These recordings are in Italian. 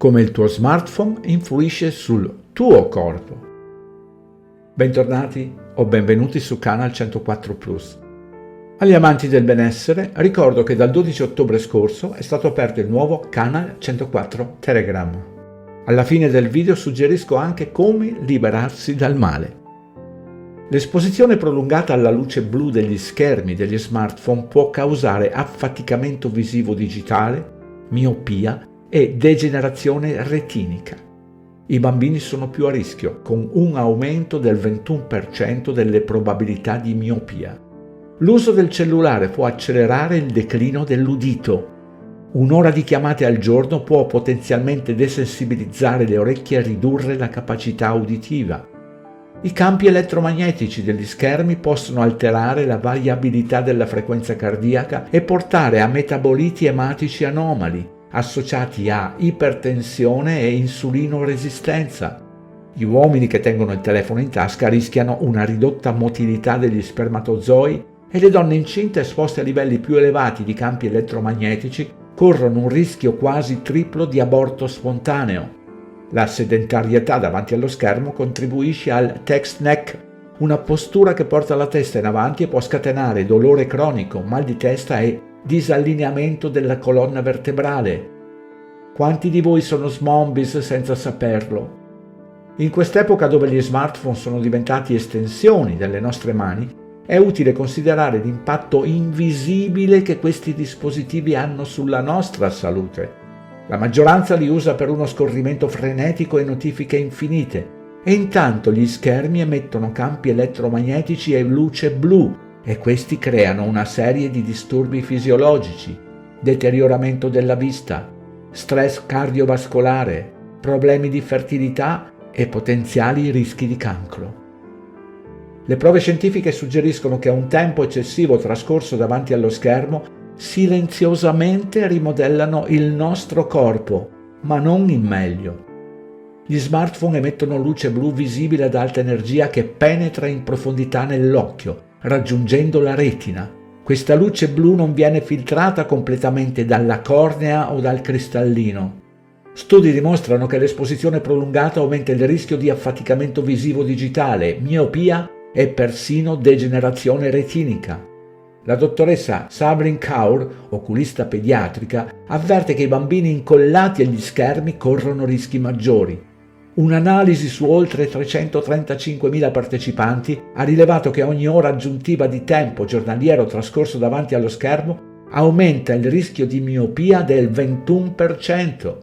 come il tuo smartphone influisce sul tuo corpo. Bentornati o benvenuti su Canal 104 Plus. Agli amanti del benessere ricordo che dal 12 ottobre scorso è stato aperto il nuovo Canal 104 Telegram. Alla fine del video suggerisco anche come liberarsi dal male. L'esposizione prolungata alla luce blu degli schermi degli smartphone può causare affaticamento visivo digitale, miopia e degenerazione retinica. I bambini sono più a rischio, con un aumento del 21% delle probabilità di miopia. L'uso del cellulare può accelerare il declino dell'udito. Un'ora di chiamate al giorno può potenzialmente desensibilizzare le orecchie e ridurre la capacità uditiva. I campi elettromagnetici degli schermi possono alterare la variabilità della frequenza cardiaca e portare a metaboliti ematici anomali, associati a ipertensione e insulinoresistenza. Gli uomini che tengono il telefono in tasca rischiano una ridotta motilità degli spermatozoi e le donne incinte esposte a livelli più elevati di campi elettromagnetici corrono un rischio quasi triplo di aborto spontaneo. La sedentarietà davanti allo schermo contribuisce al text neck, una postura che porta la testa in avanti e può scatenare dolore cronico, mal di testa e disallineamento della colonna vertebrale. Quanti di voi sono zombies senza saperlo? In quest'epoca dove gli smartphone sono diventati estensioni delle nostre mani, è utile considerare l'impatto invisibile che questi dispositivi hanno sulla nostra salute. La maggioranza li usa per uno scorrimento frenetico e notifiche infinite, e intanto gli schermi emettono campi elettromagnetici e luce blu, e questi creano una serie di disturbi fisiologici, deterioramento della vista, stress cardiovascolare, problemi di fertilità e potenziali rischi di cancro. Le prove scientifiche suggeriscono che un tempo eccessivo trascorso davanti allo schermo silenziosamente rimodellano il nostro corpo, ma non in meglio. Gli smartphone emettono luce blu visibile ad alta energia che penetra in profondità nell'occhio, raggiungendo la retina. Questa luce blu non viene filtrata completamente dalla cornea o dal cristallino. Studi dimostrano che l'esposizione prolungata aumenta il rischio di affaticamento visivo digitale, miopia e persino degenerazione retinica. La dottoressa Sabrin Kaur, oculista pediatrica, avverte che i bambini incollati agli schermi corrono rischi maggiori. Un'analisi su oltre 335.000 partecipanti ha rilevato che ogni ora aggiuntiva di tempo giornaliero trascorso davanti allo schermo aumenta il rischio di miopia del 21%.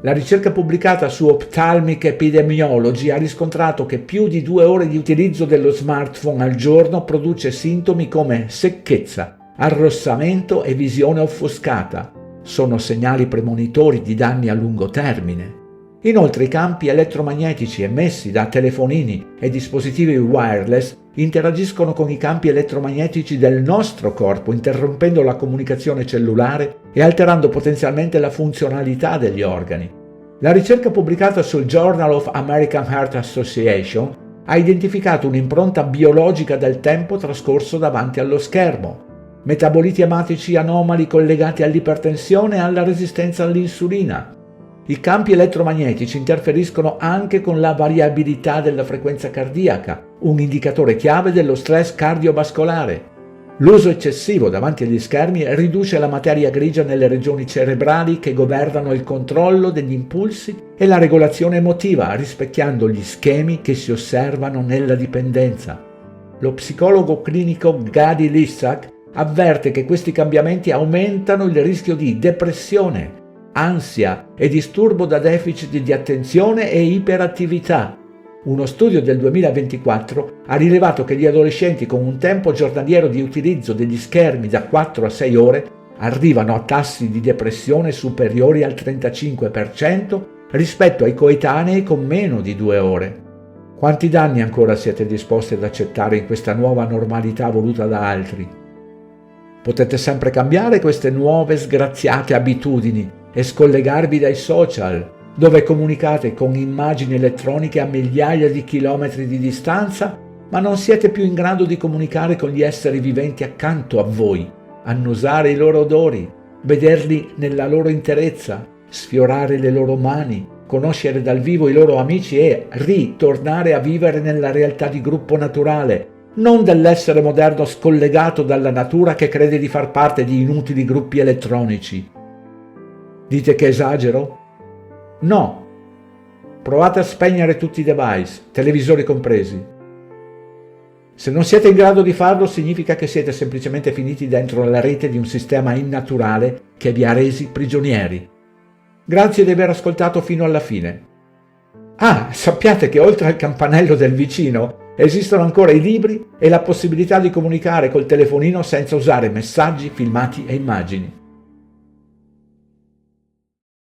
La ricerca pubblicata su Ophthalmic Epidemiology ha riscontrato che più di 2 ore di utilizzo dello smartphone al giorno produce sintomi come secchezza, arrossamento e visione offuscata. Sono segnali premonitori di danni a lungo termine. Inoltre i campi elettromagnetici emessi da telefonini e dispositivi wireless interagiscono con i campi elettromagnetici del nostro corpo, interrompendo la comunicazione cellulare e alterando potenzialmente la funzionalità degli organi. La ricerca pubblicata sul Journal of American Heart Association ha identificato un'impronta biologica del tempo trascorso davanti allo schermo, metaboliti ematici anomali collegati all'ipertensione e alla resistenza all'insulina. I campi elettromagnetici interferiscono anche con la variabilità della frequenza cardiaca, un indicatore chiave dello stress cardiovascolare. L'uso eccessivo davanti agli schermi riduce la materia grigia nelle regioni cerebrali che governano il controllo degli impulsi e la regolazione emotiva, rispecchiando gli schemi che si osservano nella dipendenza. Lo psicologo clinico Gadi Lissac avverte che questi cambiamenti aumentano il rischio di depressione, ansia e disturbo da deficit di attenzione e iperattività. Uno studio del 2024 ha rilevato che gli adolescenti con un tempo giornaliero di utilizzo degli schermi da 4 a 6 ore arrivano a tassi di depressione superiori al 35% rispetto ai coetanei con meno di 2 ore. Quanti danni ancora siete disposti ad accettare in questa nuova normalità voluta da altri? Potete sempre cambiare queste nuove sgraziate abitudini e scollegarvi dai social, dove comunicate con immagini elettroniche a migliaia di chilometri di distanza, ma non siete più in grado di comunicare con gli esseri viventi accanto a voi, annusare i loro odori, vederli nella loro interezza sfiorare le loro mani, conoscere dal vivo i loro amici e ritornare a vivere nella realtà di gruppo naturale, non dell'essere moderno scollegato dalla natura che crede di far parte di inutili gruppi elettronici. Dite che esagero? No. Provate a spegnere tutti i device, televisori compresi. Se non siete in grado di farlo, significa che siete semplicemente finiti dentro la rete di un sistema innaturale che vi ha resi prigionieri. Grazie di aver ascoltato fino alla fine. Ah, sappiate che oltre al campanello del vicino esistono ancora i libri e la possibilità di comunicare col telefonino senza usare messaggi, filmati e immagini.